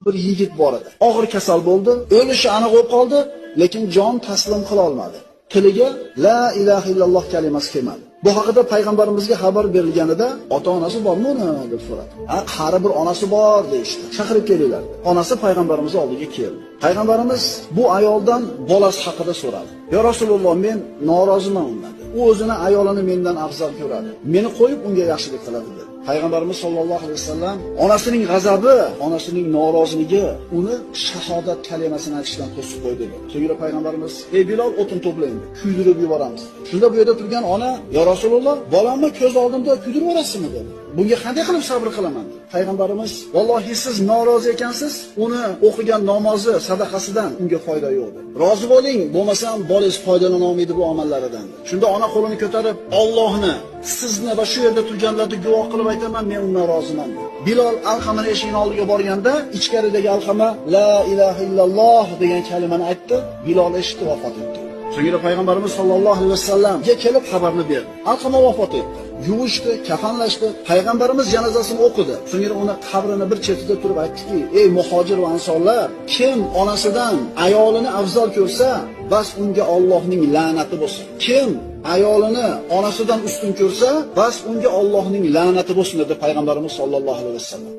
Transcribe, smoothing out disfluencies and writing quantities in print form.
bir yigit bor edi. Og'ir kasal bo'ldi, o'lishi aniq bo'lib qoldi, lekin jon taslim qila olmadi. Tiliga la ilaha illalloh kalimasi kelmadi. Bu haqida payg'ambarimizga xabar berilganida, ota-onasi bormi uni deb so'radi. Qari bir onasi bor deyishdi. Chaqirib kelinglar. Onasi payg'ambarimiz oldiga keldi. Payg'ambarimiz bu ayoldan bolasi haqida so'radi. "Ya Rasululloh, men noroziman undan." U o'zini ayolini mendan afzal ko'radi. Meni qo'yib unga yaxshilik qiladi dedi. Payg'ambarimiz sollallohu alayhi vasallam onasining g'azabi, onasining noroziligi uni shahodat kalimasini aytishdan to'sib qo'ydi dedi. So'ngra payg'ambarimiz: "Ey Bilol, o'tin to'plang, kuydirib yuboramiz." Shunda bu yerda turgan ona: "Ya Rasululloh, bolamni ko'z oldimda kuydirib yuborasizmi?" dedi. "Bunga qanday qilib sabr qilaman?" Payg'ambarimiz: "Vallohi siz norozi ekansiz, uni o'qigan namozi, sadaqasidan unga foyda yo'q dedi. Rozi bo'ling, bo'lmasam bolangiz foydalana olmaydi bu amallaridan." Shunda ona qo'lini ko'tarib, "Allohni, sizni va shu yerda turganlarni guvoh qilib aytaman, men undan roziman." Bilol Alqamani eshigining oldiga borganda, ichkaridagi Alqama la ilaha illalloh degan kalimani aytdi. Bilol eshitdi, vafot etdi. So'ngra payg'ambarimiz sollallohu alayhi vasallamga kelib xabarni berdi. Alqama vafot etdi. Yuvishdi, kafanlashdi. Payg'ambarimiz janozasini o'qidi. So'ngra uni qabrini bir chetida turib aytdiki: "Ey muhojir va ansorlar, kim onasidan ayolini afzal ko'rsa, bas unga Allohning la'nati bo'lsin. Kim ayolini onasidan ustun ko'rsa, bas unga Allohning la'nati bo'lsin" dedi payg'ambarimiz sollallohu alayhi vasallam.